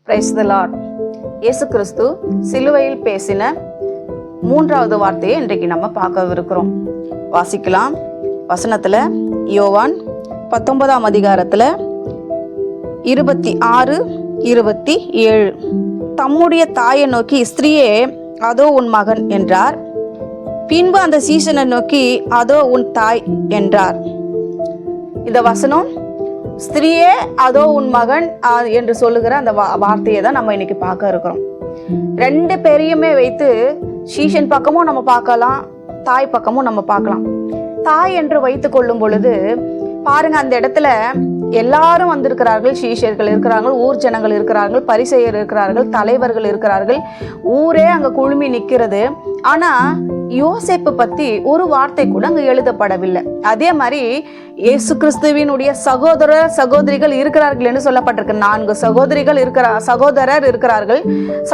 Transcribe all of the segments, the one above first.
Praise the Lord. இயேசு கிறிஸ்து சிலுவையில் பேசின 3வது வார்த்தையை இன்றைக்கு நம்ம பார்க்கவிருக்கிறோம். வாசிக்கலாம். வசனத்தில் யோவான் 19ஆம் அதிகாரத்தில் 26, 27 தம்முடைய தாயை நோக்கி, ஸ்திரீயே அதோ உன் மகன் என்றார். பின்பு அந்த சீசனை நோக்கி, அதோ உன் தாய் என்றார். இந்த வசனம் ஸ்திரீயே அதோ உன் மகன் என்று சொல்லுகிற அந்த வார்த்தையை தான் நம்ம இன்னைக்கு பார்க்க இருக்கிறோம். 2 பேரையுமே வைத்து சீஷன் பக்கமும் நம்ம பார்க்கலாம், தாய் பக்கமும் நம்ம பார்க்கலாம். தாய் என்று வைத்து கொள்ளும் பொழுது பாருங்க, அந்த இடத்துல எல்லாரும் வந்திருக்கிறார்கள். சீஷர்கள் இருக்கிறார்கள், ஊர் ஜனங்கள் இருக்கிறார்கள், பரிசேயர் இருக்கிறார்கள், தலைவர்கள் இருக்கிறார்கள். ஊரே அங்க குழுமி நிற்கிறது. ஆனா யோசேப்பு பத்தி ஒரு வார்த்தை கூட அங்க எழுதப்படவில்லை. அதே மாதிரி இயேசு கிறிஸ்துவினுடைய சகோதரிகள் இருக்கிறார்கள் என்று சொல்லப்பட்டிருக்கு. 4 சகோதரர் இருக்கிறார்கள்.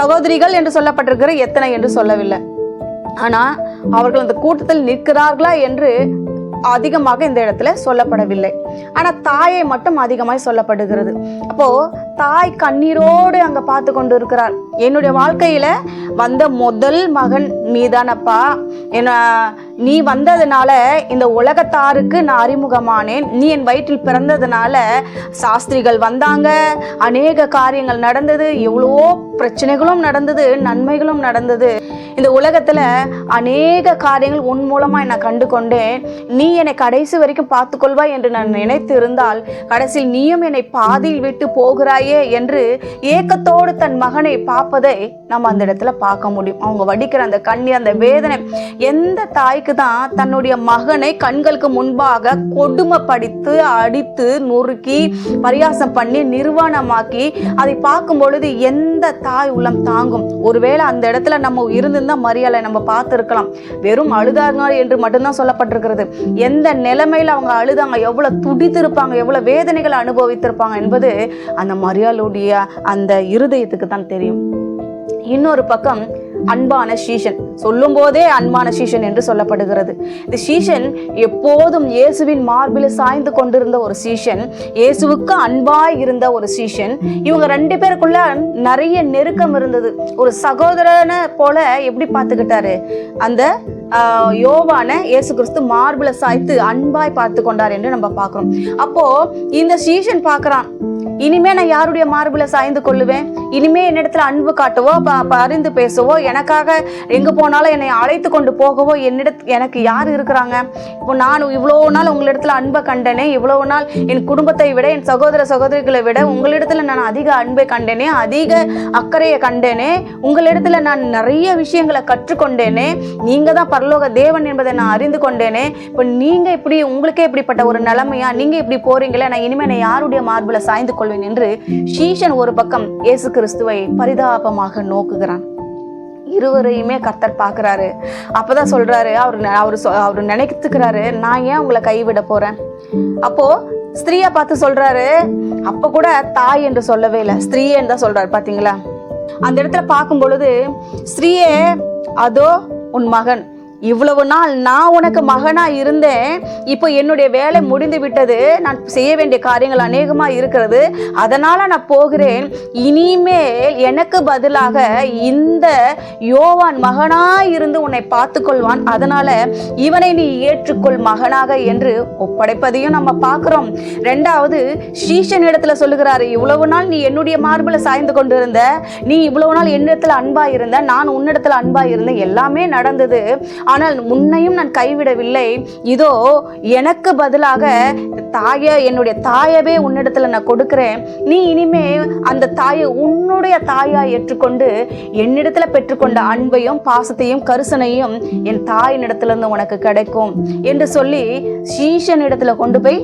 சகோதரிகள் என்று சொல்லப்பட்டிருக்கிற எத்தனை என்று சொல்லவில்லை. ஆனா அவர்கள் அந்த கூட்டத்தில் நிற்கிறார்களா என்று அதிகமாக இந்த இடத்துல சொல்லப்படவில்லை. ஆனா தாயை மட்டும் அதிகமாய் சொல்லப்படுகிறது. அப்போ தாய் கண்ணீரோடு அங்க பார்த்து கொண்டு இருக்கிறார். என்னுடைய வாழ்க்கையில வந்த முதல் மகன் நீதானப்பா, நீ வந்ததுனால இந்த உலகத்தாருக்கு நான் அறிமுகமானேன். நீ என் வயிற்றில் பிறந்ததுனால சாஸ்திரிகள் வந்தாங்க, அநேக காரியங்கள் நடந்தது, எவ்வளவோ பிரச்சனைகளும் நடந்தது, நன்மைகளும் நடந்தது. இந்த உலகத்துல அநேக காரியங்கள் உன் மூலமா நான் கண்டு கொண்டேன். நீ என்னை கடைசி வரைக்கும் பார்த்துக்கொள்வாய் என்று நான் நினைத்து இருந்தால் கடைசியில் நீயும் என்னை பாதியில் விட்டு போகிறாயே என்று ஏக்கத்தோடு தன் மகனை பார்ப்பதை நம்ம அந்த இடத்துல பார்க்க முடியும். அவங்க வடிக்கிற அந்த கண்ணீர், அந்த வேதனை. எந்த தாய்க்கு தான் தன்னுடைய மகனை கண்களுக்கு முன்பாக கொடுமைப்படுத்தி அடித்து நொறுக்கி பரியாசம் பண்ணி நிர்வாணமாக்கி அதை பார்க்கும் பொழுது எந்த தாய் உள்ளம் தாங்கும்? ஒருவேளை அந்த இடத்துல நம்ம இருந்திருந்தா மரியாதை நம்ம பார்த்துருக்கலாம். வெறும் அழுதாங்க என்று மட்டும்தான் சொல்லப்பட்டிருக்கிறது. எந்த நிலைமையில அவங்க அழுதாங்க, எவ்வளவு துடித்திருப்பாங்க, எவ்வளவு வேதனைகளை அனுபவித்திருப்பாங்க என்பது அந்த மரியாளுடைய அந்த இருதயத்துக்கு தான் தெரியும். இன்னொரு பக்கம் அன்பான சீஷன், சொல்லும் போதே அன்பான சீஷன் என்று சொல்லப்படுகிறது. இந்த சீஷன் எப்போதும் இயேசுவின் மார்பில் சாய்ந்து கொண்டிருந்த ஒரு சீஷன், இயேசுவுக்கு அன்பாய் இருந்த ஒரு சீஷன். இவங்க 2 பேருக்குள்ள நிறைய நெருக்கம் இருந்தது. ஒரு சகோதரனை போல எப்படி பார்த்துக்கிட்டாரு? அந்த யோவான இயேசு கிறிஸ்து மார்பில சாய்த்து அன்பாய் பார்த்து கொண்டார் என்று நம்ம பார்க்கிறோம். அப்போ இந்த சீஷன் பார்க்கிறான், இனிமே நான் யாருடைய மார்பில சாய்ந்து கொள்ளுவேன்? இனிமே என்னிடத்துல அன்பு காட்டவோ, பரிந்து பேசவோ, எனக்காக எங்க போனாலும் என்னை அழைத்து கொண்டு போகவோ எனக்கு யார் இருக்கிறாங்க? இப்போ நான் இவ்வளவு நாள் உங்களிடத்துல அன்பை கண்டனே, இவ்வளவு நாள் என் குடும்பத்தை விட, என் சகோதரிகளை விட உங்களிடத்துல நான் அதிக அன்பை கண்டேனே, அதிக அக்கறையை கண்டேனே, உங்களிடத்துல நான் நிறைய விஷயங்களை கற்றுக்கொண்டேனே, நீங்க தான் பரலோக தேவன் என்பதை நான் அறிந்து கொண்டேனே. இப்போ நீங்க இப்படி, உங்களுக்கே இப்படிப்பட்ட ஒரு நிலைமையா? நீங்க இப்படி போறீங்களே, நான் இனிமே நான் யாருடைய மார்பில சாய்ந்து கொள்வேன் என்று சீஷன் ஒரு பக்கம் இயேசு கிறிஸ்துவை பரிதாபமாக நோக்குகிறான். இருவரையுமே கர்த்தர் பார்க்கிறாரு. அப்பதான் சொல்றாரு, அவரு நினைத்துக்கிறாரு, நான் ஏன் உங்களை கைவிட போறேன்? அப்போ ஸ்திரீயை பார்த்து சொல்றாரு. அப்ப கூட தாய் என்று சொல்லவே இல்லை, ஸ்திரீன்னு தான் சொல்றாரு. பாத்தீங்களா? அந்த இடத்துல பார்க்கும் பொழுது, ஸ்திரீயே அதோ உன் மகன். இவ்வளவு நாள் நான் உனக்கு மகனா இருந்தேன், இப்போ என்னுடைய வேலை முடிந்து விட்டது, நான் செய்ய வேண்டிய காரியங்கள் அநேகமா இருக்கிறது, அதனால நான் போகிறேன். இனிமேல் எனக்கு பதிலாக இந்த யோவான் மகனாய் இருந்து உன்னை பார்த்து கொள்வான், அதனால இவனை நீ ஏற்றுக்கொள் மகனாக என்று ஒப்படைப்பதையும் நம்ம பார்க்கிறோம். 2வது சீஷன் இடத்துல சொல்லுகிறாரு, இவ்வளவு நாள் நீ என்னுடைய மார்பில சாய்ந்து கொண்டிருந்த, நீ இவ்வளவு நாள் என்னிடத்துல அன்பா இருந்த, நான் உன்னிடத்துல அன்பா இருந்த, எல்லாமே நடந்தது, ஆனால் உன்னையும் நான் கைவிடவில்லை. இதோ எனக்கு பதிலாக என்னுடைய தாயவே உன்னிடத்துல நான் கொடுக்கிறேன். நீ இனிமே அந்த தாயை உன்னுடைய தாயா ஏற்றுக்கொண்டு என்னிடத்துல பெற்றுக்கொண்ட அன்பையும் பாசத்தையும் கரிசனையும் என் தாயினிடத்துல இருந்து உனக்கு கிடைக்கும் என்று சொல்லி சீஷன் இடத்துல கொண்டு போய்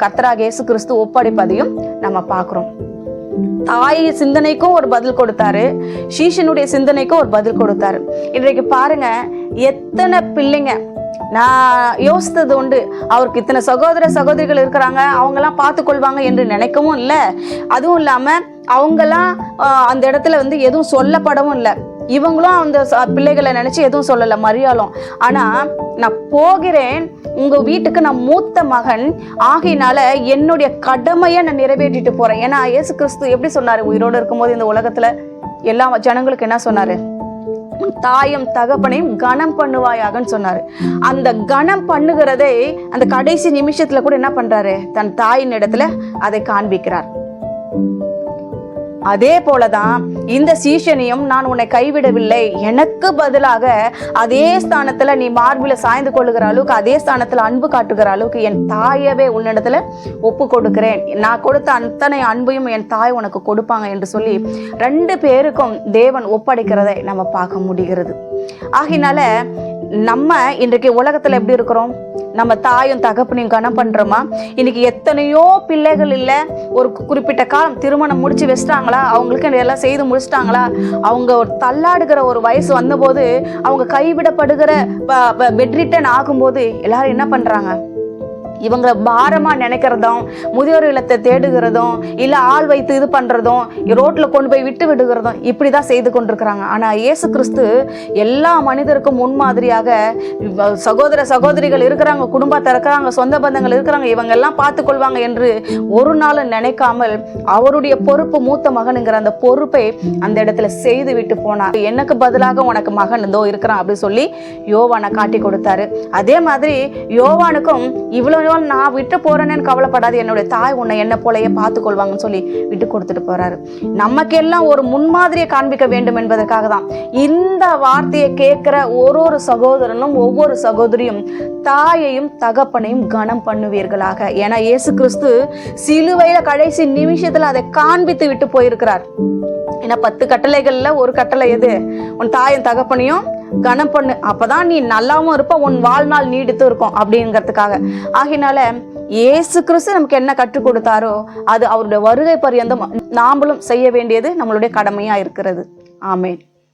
கர்த்தராகிய இயேசு கிறிஸ்து ஒப்படைப்பதையும் நம்ம பார்க்கிறோம். தாய் சிந்தனைக்கும் ஒரு பதில் கொடுத்தாரு, சீஷனுடைய சிந்தனைக்கும் ஒரு பதில் கொடுத்தாரு. இன்றைக்கு பாருங்க, எத்தனை பிள்ளைங்க நான் யோசித்தது உண்டு, அவருக்கு இத்தனை சகோதரிகள் இருக்கிறாங்க, அவங்கெல்லாம் பார்த்து கொள்வாங்க என்று நினைக்கவும் இல்லை. அதுவும் இல்லாம அவங்கெல்லாம் அந்த இடத்துல எதுவும் சொல்லப்படவும் இல்லை. இவங்களும் அந்த பிள்ளைகளை நினைச்சு எதுவும் சொல்லல மரியாளும். ஆனா நான் போகிறேன், உங்க வீட்டுக்கு நான் மூத்த மகன் ஆகையினால என்னுடைய கடமையை நான் நிறைவேற்றிட்டு போறேன். ஏன்னா இயேசு கிறிஸ்து எப்படி சொன்னாரு உயிரோடு இருக்கும்போது இந்த உலகத்துல எல்லா ஜனங்களுக்கு என்ன சொன்னாரு? தாயும் தகப்பனையும் கனம் பண்ணுவாயாகன்னு சொன்னாரு. அந்த கனம் பண்ணுகிறதை அந்த கடைசி நிமிஷத்துல கூட என்ன பண்றாரு? தன் தாயின் இடத்துல அதை காண்பிக்கிறார். அதே போலதான் இந்த சீஷனையும் நான் உன்னை கைவிடவில்லை, எனக்கு பதிலாக அதே ஸ்தானத்துல நீ மார்பில சாய்ந்து கொள்ளுகிற அளவுக்கு, அதே ஸ்தானத்துல அன்பு காட்டுகிற அளவுக்கு என் தாயவே உன்னிடத்துல ஒப்பு கொடுக்கிறேன், நான் கொடுத்த அத்தனை அன்பையும் என் தாய் உனக்கு கொடுப்பாங்க என்று சொல்லி 2 பேருக்கும் தேவன் ஒப்படைக்கிறதை நம்ம பார்க்க முடிகிறது. ஆகினால நம்ம இன்றைக்கு உலகத்துல எப்படி இருக்கிறோம்? நம்ம தாயும் தகப்பனையும் கனம் பண்றோமா? இன்னைக்கு எத்தனையோ பிள்ளைகள் இல்ல, ஒரு குறிப்பிட்ட காலம் திருமணம் முடிச்சு வச்சிட்டாங்களா, அவங்களுக்கு எல்லாம் செய்து முடிச்சிட்டாங்களா, அவங்க ஒரு தள்ளாடுகிற ஒரு வயசு வந்தபோது, அவங்க கைவிடப்படுகிற பெட்ரிட்டன் ஆகும்போது எல்லாரும் என்ன பண்றாங்க? இவங்களை பாரமா நினைக்கிறதும், முதியோர் இல்லத்தை தேடுகிறதும், இல்ல ஆள் வைத்து இது பண்றதும், ரோட்ல கொண்டு போய் விட்டு விடுகிறதும், இப்படிதான் செய்து கொண்டிருக்கிறாங்க. ஆனா இயேசு கிறிஸ்து எல்லா மனிதருக்கும் முன்மாதிரியாக சகோதர சகோதரிகள் இருக்கிறாங்க, குடும்பத்தை இருக்கிறாங்க, சொந்த பந்தங்கள் இருக்கிறாங்க, இவங்க எல்லாம் பார்த்து கொள்வாங்க என்று ஒரு நாள் நினைக்காமல் அவருடைய பொறுப்பு, மூத்த மகனுங்கிற அந்த பொறுப்பை அந்த இடத்துல செய்து விட்டு போனார். எனக்கு பதிலாக உனக்கு மகன் இதோ இருக்கிறான் அப்படின்னு சொல்லி யோவானை காட்டி கொடுத்தாரு. அதே மாதிரி யோவானுக்கும் இவ்வளவு நான் விட்டு போறேன்னு கவலைப்படாது, என்னுடைய தாய் உன்னை என்ன போலயே பார்த்துக் கொள்வாங்கன்னு சொல்லி விட்டு கொடுத்துட்டு போறாரு. நமக்கெல்லாம் ஒரு முன்மாதிரியை காண்பிக்க வேண்டும் என்பதற்காக தான் இந்த வார்த்தையை கேட்கிற ஒரு சகோதரனும் ஒவ்வொரு சகோதரியும் தாயையும் தகப்பனையும் கனம் பண்ணுவீர்களாக. ஏன்னா இயேசு கிறிஸ்து சிலுவையில கடைசி நிமிஷத்துல அதை காண்பித்து விட்டு போயிருக்கிறார். ஏன்னா 10 கட்டளைகள்ல ஒரு கட்டளை எது? உன் தாயும் தகப்பனையும் கனம் பண்ணு, அப்பதான் நீ நல்லாவும் இருப்ப, உன் வாழ்நாள் நீடித்து இருக்கும் அப்படிங்கிறதுக்காக. ஆகினால இயேசு கிறிஸ்து நமக்கு என்ன கற்றுக் கொடுத்தாரோ அது அவருடைய வருகை பரியந்தம் நாமளும் செய்ய வேண்டியது நம்மளுடைய கடமையா இருக்கிறது. ஆமென்.